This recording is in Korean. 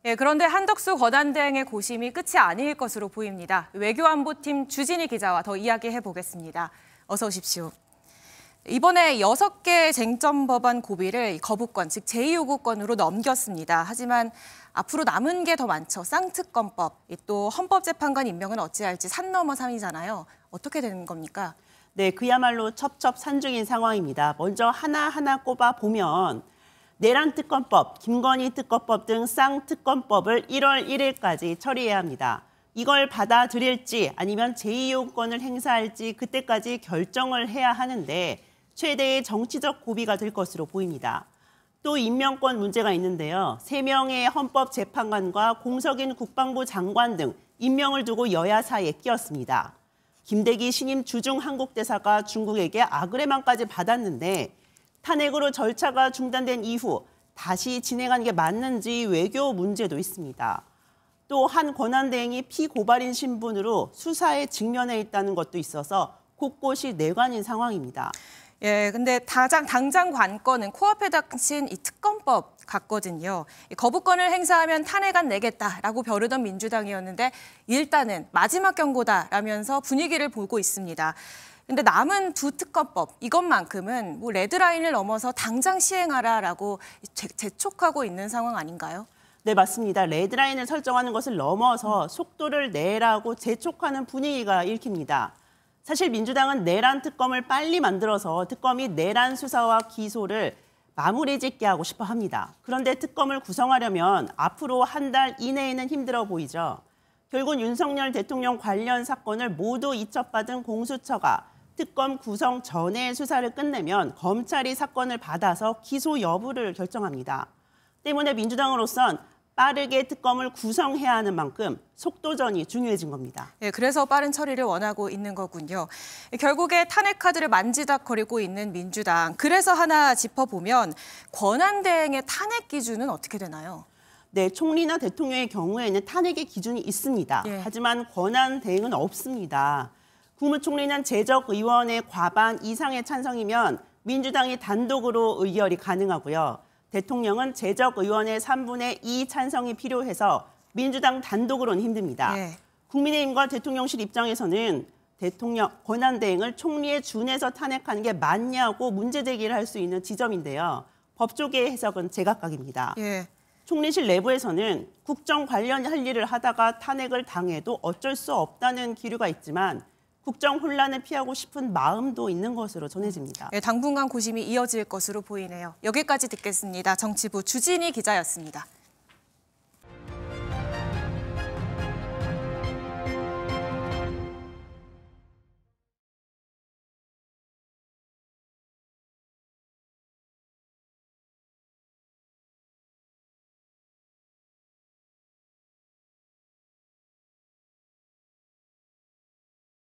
예, 그런데 한덕수 권한대행의 고심이 끝이 아닐 것으로 보입니다. 외교안보팀 주진희 기자와 더 이야기해 보겠습니다. 어서 오십시오. 이번에 6개 쟁점 법안 고비를 거부권, 즉 제2요구권으로 넘겼습니다. 하지만 앞으로 남은 게 더 많죠. 쌍특검법, 또 헌법재판관 임명은 어찌할지 산 넘어 산이잖아요. 어떻게 되는 겁니까? 네, 그야말로 첩첩산중인 상황입니다. 먼저 하나하나 꼽아보면 내란특검법, 김건희특검법 등 쌍특검법을 1월 1일까지 처리해야 합니다. 이걸 받아들일지 아니면 제2요구권을 행사할지 그때까지 결정을 해야 하는데 최대의 정치적 고비가 될 것으로 보입니다. 또 임명권 문제가 있는데요. 3명의 헌법재판관과 공석인 국방부 장관 등 임명을 두고 여야 사이에 끼었습니다. 김대기 신임 주중 한국대사가 중국에게 아그레만까지 받았는데 탄핵으로 절차가 중단된 이후 다시 진행하는 게 맞는지 외교 문제도 있습니다. 또 한 권한대행이 피고발인 신분으로 수사에 직면해 있다는 것도 있어서 곳곳이 내관인 상황입니다. 예, 근데 당장 관건은 코앞에 닥친 이 특검법 같거든요. 거부권을 행사하면 탄핵 안 내겠다라고 벼르던 민주당이었는데 일단은 마지막 경고다라면서 분위기를 보고 있습니다. 근데 남은 두 특검법, 이것만큼은 뭐 레드라인을 넘어서 당장 시행하라라고 재촉하고 있는 상황 아닌가요? 네, 맞습니다. 레드라인을 설정하는 것을 넘어서 속도를 내라고 재촉하는 분위기가 읽힙니다. 사실 민주당은 내란 특검을 빨리 만들어서 특검이 내란 수사와 기소를 마무리 짓게 하고 싶어 합니다. 그런데 특검을 구성하려면 앞으로 한 달 이내에는 힘들어 보이죠. 결국 윤석열 대통령 관련 사건을 모두 이첩받은 공수처가 특검 구성 전에 수사를 끝내면 검찰이 사건을 받아서 기소 여부를 결정합니다. 때문에 민주당으로선 빠르게 특검을 구성해야 하는 만큼 속도전이 중요해진 겁니다. 네, 그래서 빠른 처리를 원하고 있는 거군요. 결국에 탄핵 카드를 만지작거리고 있는 민주당. 그래서 하나 짚어보면 권한대행의 탄핵 기준은 어떻게 되나요? 네, 총리나 대통령의 경우에는 탄핵의 기준이 있습니다. 예. 하지만 권한대행은 없습니다. 국무총리는 재적의원의 과반 이상의 찬성이면 민주당이 단독으로 의결이 가능하고요. 대통령은 재적의원의 3분의 2 찬성이 필요해서 민주당 단독으로는 힘듭니다. 예. 국민의힘과 대통령실 입장에서는 대통령 권한대행을 총리에 준해서 탄핵하는 게 맞냐고 문제 제기를 할 수 있는 지점인데요. 법조계의 해석은 제각각입니다. 예. 총리실 내부에서는 국정 관련 할 일을 하다가 탄핵을 당해도 어쩔 수 없다는 기류가 있지만 국정 혼란을 피하고 싶은 마음도 있는 것으로 전해집니다. 네, 당분간 고심이 이어질 것으로 보이네요. 여기까지 듣겠습니다. 정치부 주진희 기자였습니다.